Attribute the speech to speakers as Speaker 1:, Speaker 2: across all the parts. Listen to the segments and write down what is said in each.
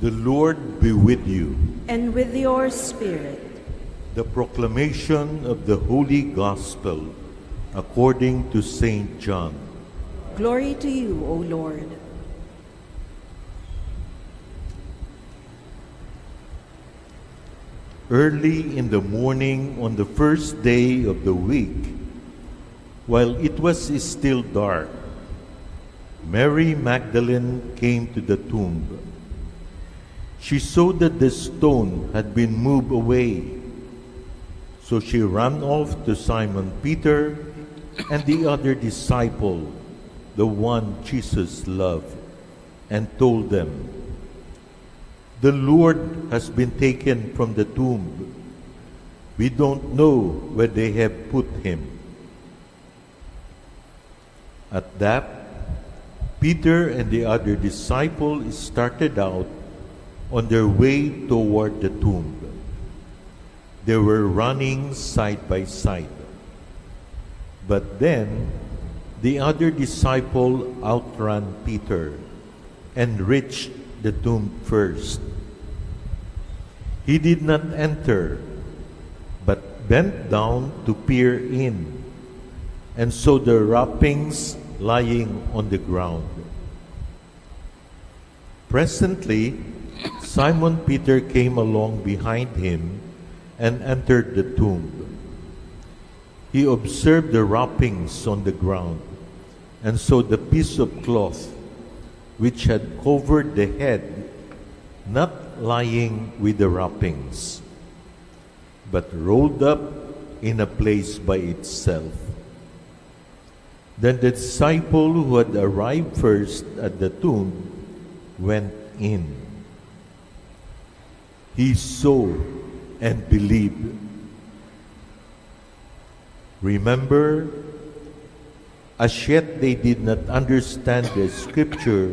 Speaker 1: The Lord be with you.
Speaker 2: And with your spirit.
Speaker 1: The proclamation of the Holy Gospel according to Saint John.
Speaker 2: Glory to you, O Lord.
Speaker 1: Early in the morning on the first day of the week, while it was still dark, Mary Magdalene came to the tomb. She saw that the stone had been moved away. So she ran off to Simon Peter and the other disciple, the one Jesus loved, and told them, "The Lord has been taken from the tomb. We don't know where they have put him." At that, Peter and the other disciple started out on their way toward the tomb. They were running side by side. But then the other disciple outran Peter and reached the tomb first. He did not enter, but bent down to peer in, and saw the wrappings lying on the ground. Presently, Simon Peter came along behind him and entered the tomb. He observed the wrappings on the ground and saw the piece of cloth which had covered the head not lying with the wrappings, but rolled up in a place by itself. Then the disciple who had arrived first at the tomb went in. He saw and believed. Remember, as yet they did not understand the scripture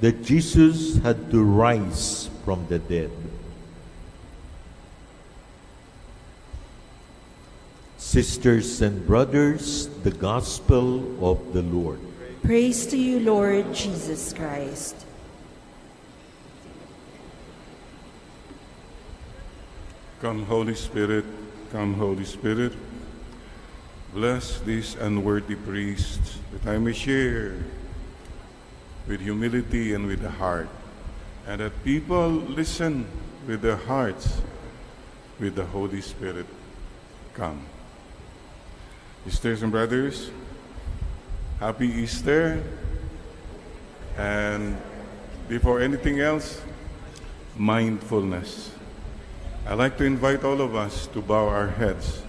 Speaker 1: that Jesus had to rise from the dead. Sisters and brothers, the Gospel of the Lord.
Speaker 2: Praise to you, Lord Jesus Christ.
Speaker 3: Come, Holy Spirit, come, Holy Spirit. Bless these unworthy priests, that I may share with humility and with the heart, and that people listen with their hearts, with the Holy Spirit. Come. Sisters and brothers, happy Easter. And before anything else, mindfulness. I'd like to invite all of us to bow our heads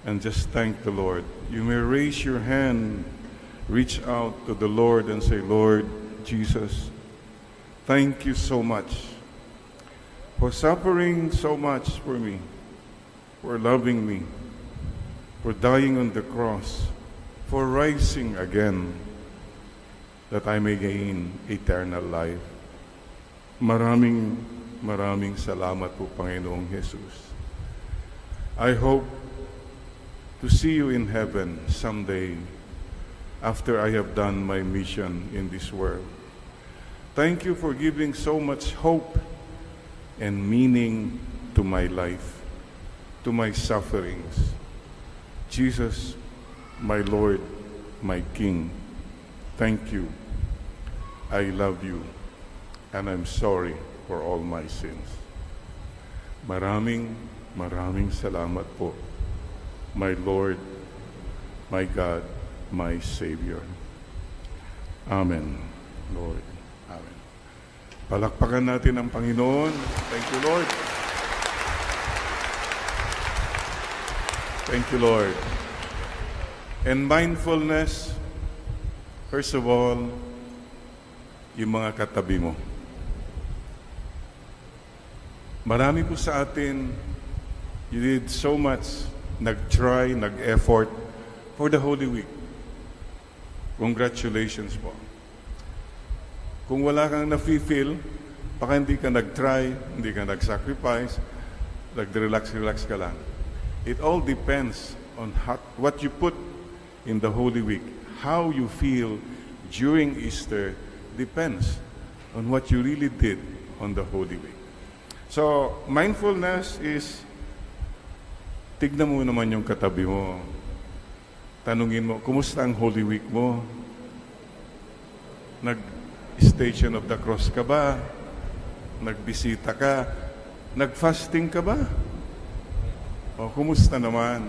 Speaker 3: and just thank the Lord. You may raise your hand, reach out to the Lord and say, "Lord Jesus, thank you so much for suffering so much for me, for loving me, for dying on the cross, for rising again, that I may gain eternal life." Maraming salamat po, Panginoong Jesus. I hope to see you in heaven someday after I have done my mission in this world. Thank you for giving so much hope and meaning to my life, to my sufferings. Jesus, my Lord, my King, thank you. I love you, and I'm sorry for all my sins. Maraming salamat po, my Lord, my God, my Savior. Amen, Lord. Amen. Palakpakan natin ang Panginoon. Thank you, Lord. Thank you, Lord. And mindfulness, first of all, yung mga katabi mo. Marami po sa atin, you did so much, nag-try, nag-effort for the Holy Week. Congratulations po. Kung wala kang nafe-feel, baka hindi ka nag-try, hindi ka nag-sacrifice, nag-relax ka lang. It all depends on what you put in the Holy Week. How you feel during Easter depends on what you really did on the Holy Week. So, mindfulness is, tignan mo naman yung katabi mo. Tanungin mo, kumusta ang Holy Week mo? Nag-Station of the Cross ka ba? Nagbisita ka? Nag-fasting ka ba? O, kumusta naman?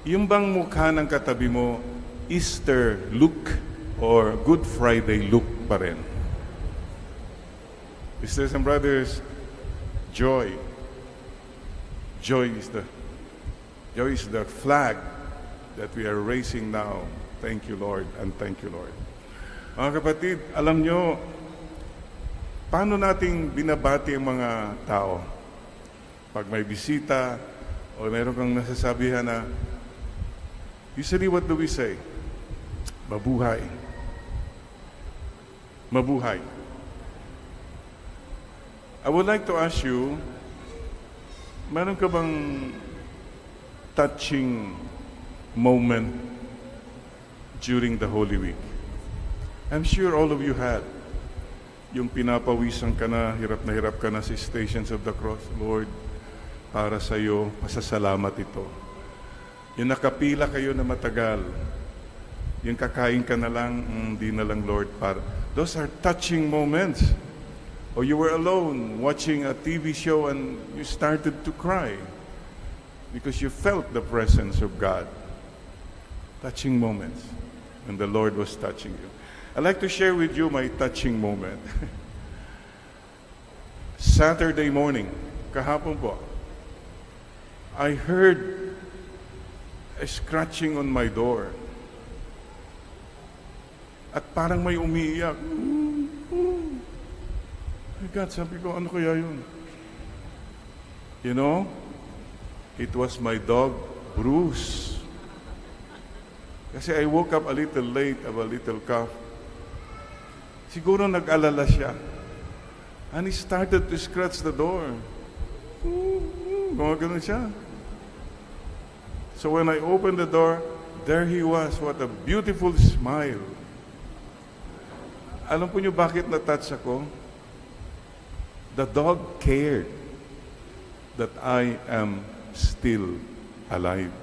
Speaker 3: Yung bang mukha ng katabi mo, Easter look or Good Friday look pa rin? Sisters and brothers, joy. Joy is the flag that we are raising now. Thank you, Lord, and thank you, Lord. Mga kapatid, alam nyo, paano nating binabati ang mga tao? Pag may bisita, o meron kang nasasabihan na, usually what do we say? Mabuhay. Mabuhay. I would like to ask you, meron ka bang touching moment during the Holy Week? I'm sure all of you had. Yung pinapawisan ka na hirap ka na sa Stations of the Cross. Lord, para sa iyo, pasasalamat ito. Yung nakapila kayo na matagal, yung kakain ka na lang, hindi na lang, Lord, para. Those are touching moments. Or you were alone watching a TV show and you started to cry because you felt the presence of God. Touching moments when the Lord was touching you. I'd like to share with you my touching moment. Saturday morning, kahapon po, I heard a scratching on my door. At parang may umiiyak. My God, sabi ko, ano kaya yun? You know, it was my dog, Bruce. Kasi I woke up a little late, have a little cough. Siguro nag-alala siya. And he started to scratch the door. Gumagano siya. So when I opened the door, there he was. What a beautiful smile. Alam po niyo bakit na-touch ako? The dog cared that I am still alive.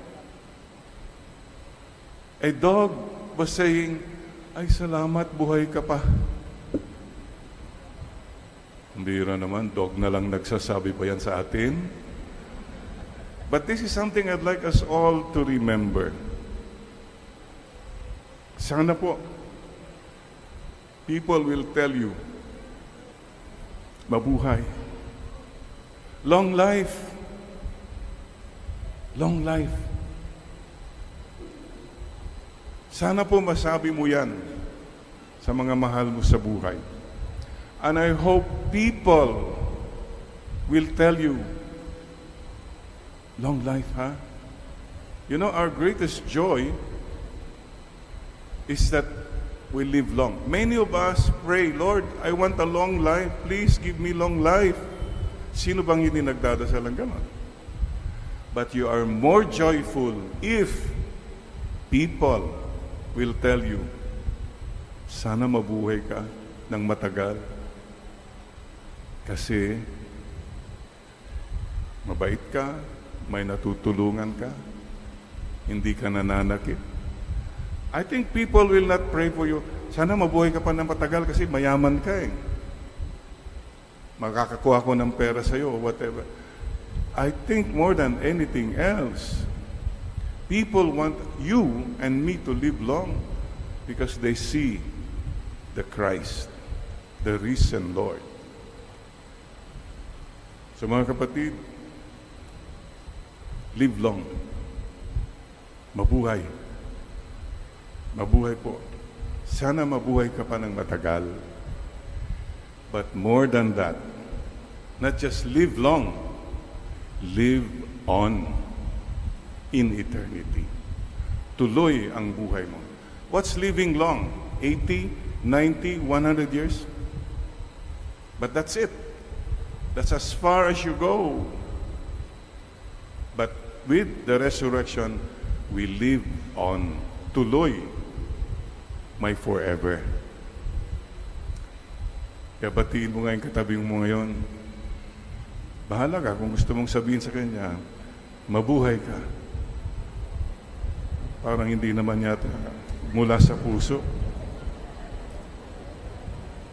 Speaker 3: A dog was saying, ay salamat, buhay ka pa. Bira naman, dog na lang nagsasabi pa yan sa atin. But this is something I'd like us all to remember. Sana po, people will tell you, mabuhay. Long life. Long life. Sana po masabi mo yan sa mga mahal mo sa buhay. And I hope people will tell you, long life, huh? You know, our greatest joy is that we live long. Many of us pray, Lord, I want a long life. Please give me long life. Sino bang hindi nagdadasal ng ganon? But you are more joyful if people will tell you, sana mabuhay ka ng matagal. Kasi mabait ka, may natutulungan ka, hindi ka nananakit. I think people will not pray for you. Sana mabuhay ka pa ng matagal kasi mayaman ka eh. Makakakuha ko ng pera sa iyo or whatever. I think more than anything else, people want you and me to live long because they see the Christ, the risen Lord. So mga kapatid, live long. Mabuhay. Mabuhay po. Sana mabuhay ka pa ng matagal. But more than that, not just live long, live on in eternity. Tuloy ang buhay mo. What's living long? 80, 90, 100 years? But that's it. That's as far as you go. But with the resurrection, we live on. Tuloy, my forever. Kaya batiin mo nga yung katabi mo ngayon. Bahala ka kung gusto mong sabihin sa kanya, mabuhay ka. Parang hindi naman yata mula sa puso.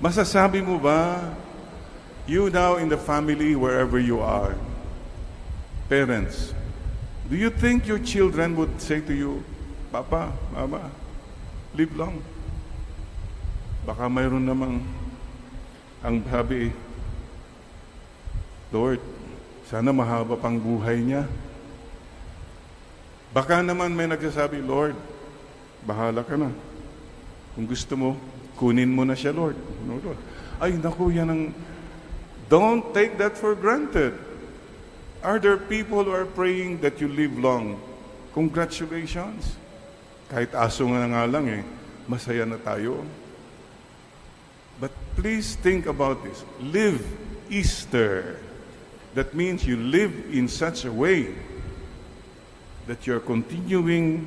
Speaker 3: Masasabi mo ba, you now in the family, wherever you are, parents, do you think your children would say to you, Papa, Mama, live long? Baka mayroon namang ang sabi, Lord, sana mahaba pang buhay niya. Baka naman may nagsasabi, Lord, bahala ka na. Kung gusto mo, kunin mo na siya, Lord. No, Lord. Ay, naku, yan ang... Don't take that for granted. Are there people who are praying that you live long? Congratulations. Kahit aso nga lang masaya na tayo. But please think about this. Live Easter. That means you live in such a way that you're continuing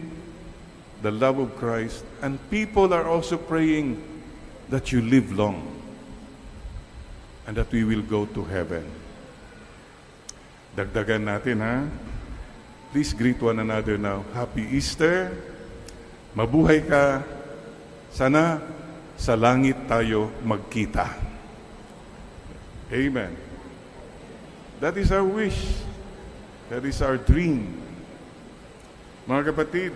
Speaker 3: the love of Christ, and people are also praying that you live long and that we will go to heaven. Dagdagan natin, ha? Please greet one another now. Happy Easter. Mabuhay ka. Sana sa langit tayo magkita. Amen. That is our wish. That is our dream. Mga kapatid,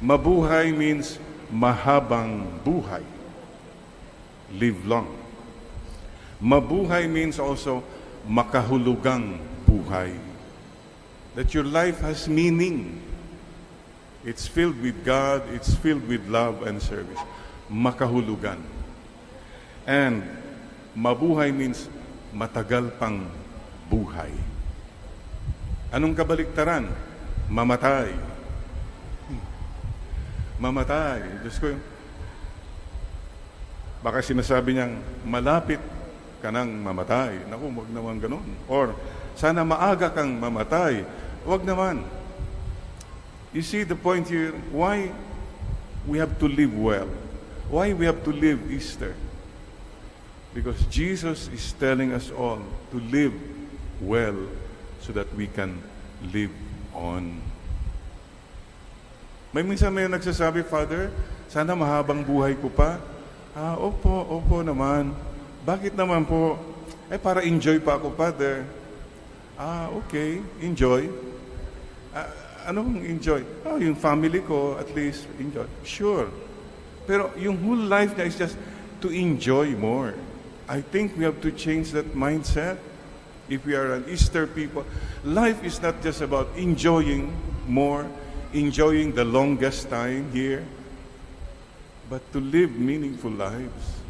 Speaker 3: mabuhay means mahabang buhay. Live long. Mabuhay means also makahulugang buhay. That your life has meaning. It's filled with God, it's filled with love and service. Makahulugan. And mabuhay means matagal pang buhay. Anong kabaliktaran? Mamatay. Mamatay. Diyos ko, baka sinasabi niyang malapit ka nang mamatay. Naku, wag naman ganun. Or, sana maaga kang mamatay. Wag naman. You see the point here, why we have to live well? Why we have to live Easter? Because Jesus is telling us all to live well so that we can live on. May minsan may nagsasabi, Father, sana mahabang buhay ko pa. Opo naman. Bakit naman po? Para enjoy pa ako, Father. Okay, enjoy. Anong enjoy? Yung family ko, at least, enjoy. Sure. Pero yung whole life niya is just to enjoy more. I think we have to change that mindset. If we are an Easter people, life is not just about enjoying more, enjoying the longest time here, but to live meaningful lives.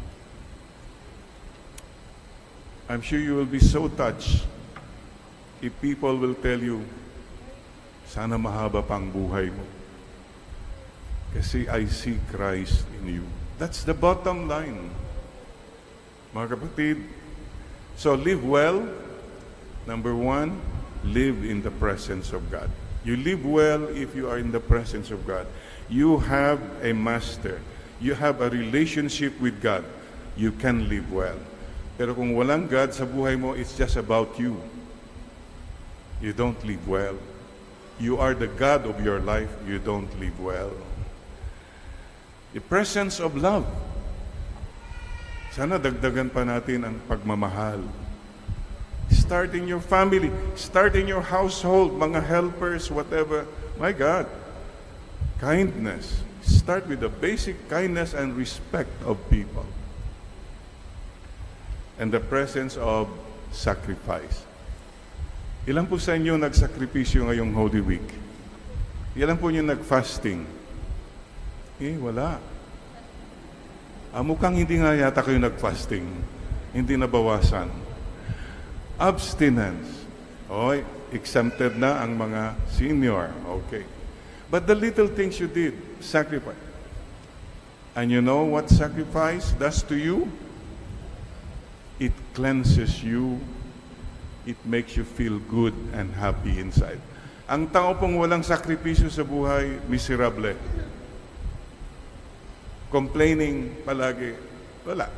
Speaker 3: I'm sure you will be so touched if people will tell you, sana mahaba pang buhay mo. Kasi I see Christ in you. That's the bottom line. Mga kapatid, so live well. Number one, live in the presence of God. You live well if you are in the presence of God. You have a master. You have a relationship with God. You can live well. Pero kung walang God sa buhay mo, it's just about you. You don't live well. You are the God of your life. You don't live well. The presence of love. Sana dagdagan pa natin ang pagmamahal. Start in your family. Start in your household. Mga helpers, whatever. My God. Kindness. Start with the basic kindness and respect of people. And the presence of sacrifice. Ilan po sa inyo nagsakripisyo ngayong Holy Week? Ilan po nyo nag-fasting? Wala. Mukhang hindi nga yata kayo nag-fasting. Hindi nabawasan. Abstinence. Exempted na ang mga senior. Okay. But the little things you did, sacrifice. And you know what sacrifice does to you? It cleanses you. It makes you feel good and happy inside. Ang tao pong walang sakripisyo sa buhay, miserable. Complaining palagi. Wala.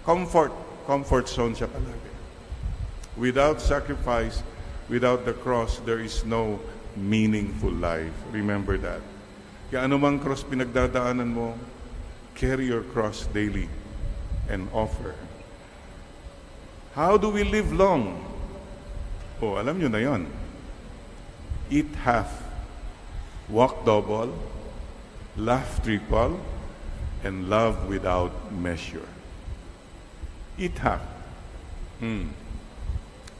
Speaker 3: Comfort. comfort zone siya palagi. Without sacrifice, without the cross, there is no meaningful life. Remember that. Kaya anumang cross pinagdadaanan mo, carry your cross daily and offer. How do we live long? Oh, alam nyo na yon. Eat half, walk double, laugh triple, and love without measure. Eat half.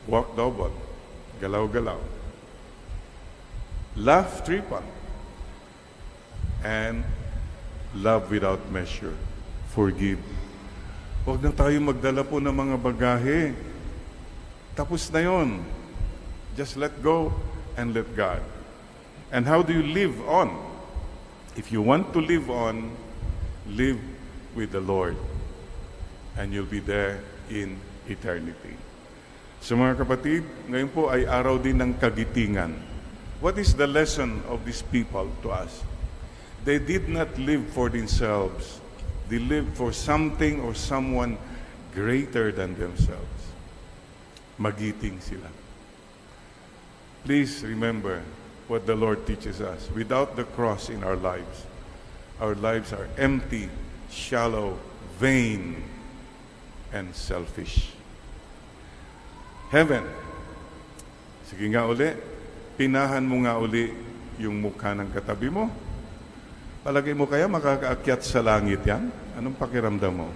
Speaker 3: Walk double. Galaw-galaw. Laugh triple. And love without measure. Forgive. Huwag na tayo magdala po ng mga bagahe. Tapos na yon. Just let go and let God. And how do you live on? If you want to live on, live with the Lord. And you'll be there in eternity. So mga kapatid, ngayon po ay araw din ng kagitingan. What is the lesson of these people to us? They did not live for themselves. They lived for something or someone greater than themselves. Magiting sila. Please remember what the Lord teaches us. Without the cross in our lives are empty, shallow, vain, and selfish. Heaven. Sige nga uli, pinahan mo nga uli yung mukha ng katabi mo. Palagay mo kaya makakaakyat sa langit yan? Anong pakiramdam mo?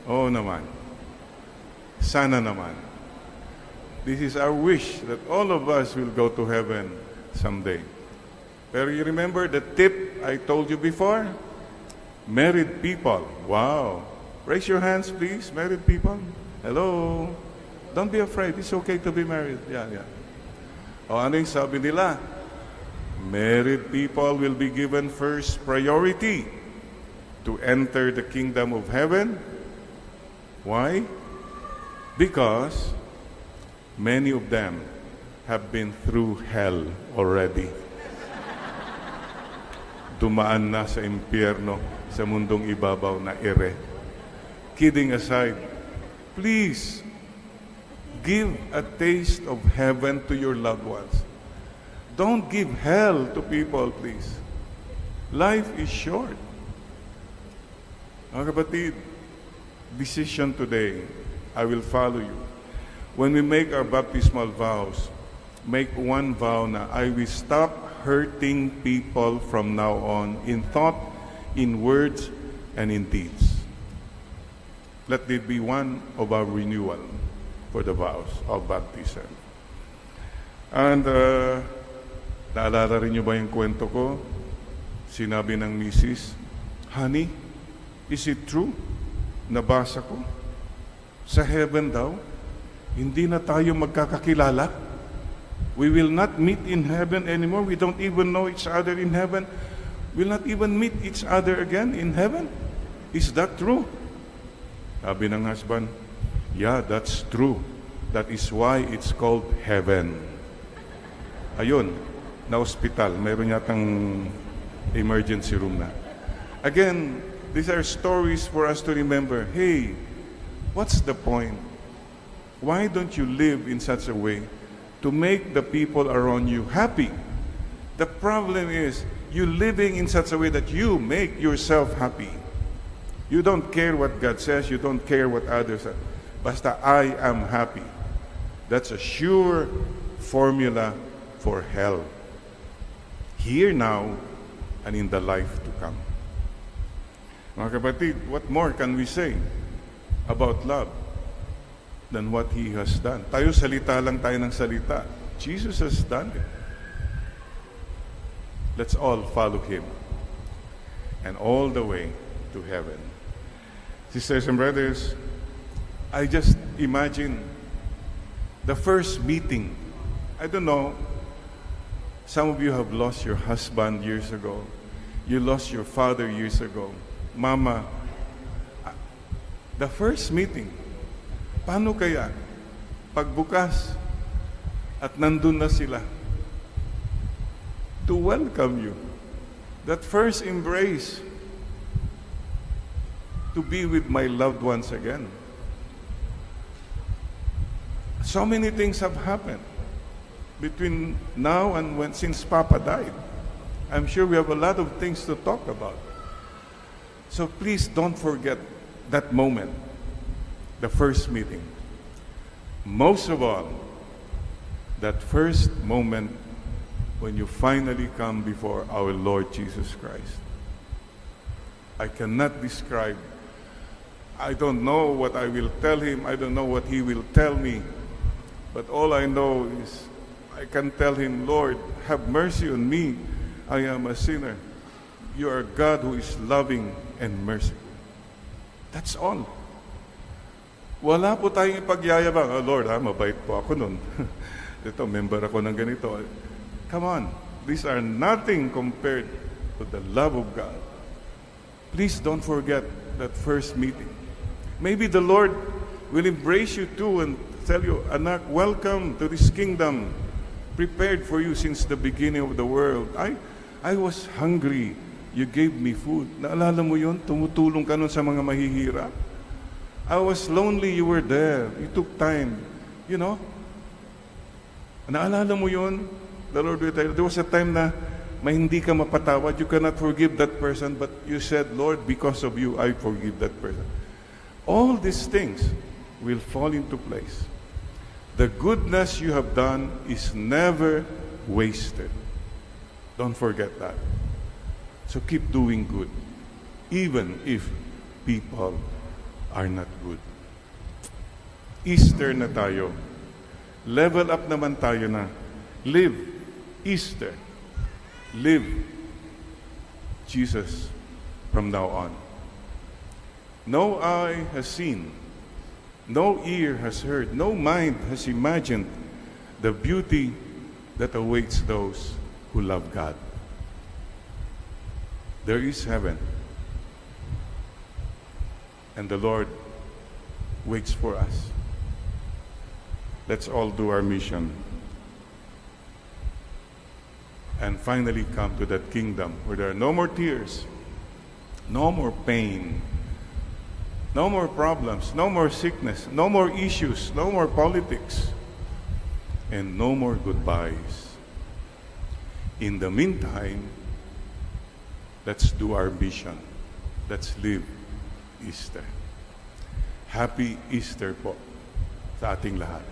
Speaker 3: Oo naman. Sana naman. This is our wish that all of us will go to heaven someday. Pero you remember the tip I told you before? Married people. Wow. Raise your hands, please, married people. Hello. Don't be afraid. It's okay to be married. Yeah. O ano yung sabi nila? Married people will be given first priority to enter the kingdom of heaven. Why? Because many of them have been through hell already. Dumaan na sa impyerno, sa mundong ibabaw na ere. Kidding aside, please give a taste of heaven to your loved ones. Don't give hell to people, please. Life is short. Mga kapatid, decision today, I will follow you. When we make our baptismal vows, make one vow na I will stop hurting people from now on in thought, in words, and in deeds. Let it be one of our renewal for the vows of baptism. And naalala rin niyo ba yung kwento ko? Sinabi ng misis, honey, is it true? Nabasa ko. Sa heaven daw, hindi na tayo magkakakilala. We will not meet in heaven anymore. We don't even know each other in heaven. We'll not even meet each other again in heaven. Is that true? Sabi ng husband, yeah, that's true. That is why it's called heaven. Ayun, na hospital. Meron yatang emergency room na. Again, these are stories for us to remember. Hey, what's the point? Why don't you live in such a way to make the people around you happy? The problem is, you living in such a way that you make yourself happy. You don't care what God says, you don't care what others say. Basta I am happy. That's a sure formula for hell. Here now and in the life to come. Mga kapatid, what more can we say about love than what He has done? Tayo salita lang tayo ng salita. Jesus has done it. Let's all follow Him and all the way to heaven. Sisters and brothers, I just imagine the first meeting. I don't know, some of you have lost your husband years ago. You lost your father years ago. Mama, the first meeting, paano kaya pagbukas at nandun na sila to welcome you? That first embrace, to be with my loved ones again. So many things have happened between now and since Papa died. I'm sure we have a lot of things to talk about. So please don't forget that moment, the first meeting. Most of all, that first moment when you finally come before our Lord Jesus Christ. I cannot describe. I don't know what I will tell him. I don't know what he will tell me. But all I know is I can tell him, Lord, have mercy on me. I am a sinner. You are God who is loving and merciful. That's all. Wala po tayong ipagyayabang. Oh, Lord, mabait po ako nun. Ito, member ako ng ganito. Come on. These are nothing compared to the love of God. Please don't forget that first meeting. Maybe the Lord will embrace you too and tell you, anak, welcome to this kingdom prepared for you since the beginning of the world. I was hungry. You gave me food. Naalala mo yun? Tumutulong ka nun sa mga mahihirap. I was lonely. You were there. You took time. You know? Naalala mo yun? The Lord will tell you, there was a time na may hindi ka mapatawad. You cannot forgive that person, but you said, Lord, because of you, I forgive that person. All these things will fall into place. The goodness you have done is never wasted. Don't forget that. So keep doing good, even if people are not good. Easter na tayo. Level up naman tayo na. Live Easter. Live Jesus from now on. No eye has seen, no ear has heard, no mind has imagined the beauty that awaits those who love God. There is heaven, and the Lord waits for us. Let's all do our mission and finally come to that kingdom where there are no more tears, no more pain, no more problems, no more sickness, no more issues, no more politics, and no more goodbyes. In the meantime, let's do our mission. Let's live Easter. Happy Easter po sa ating lahat.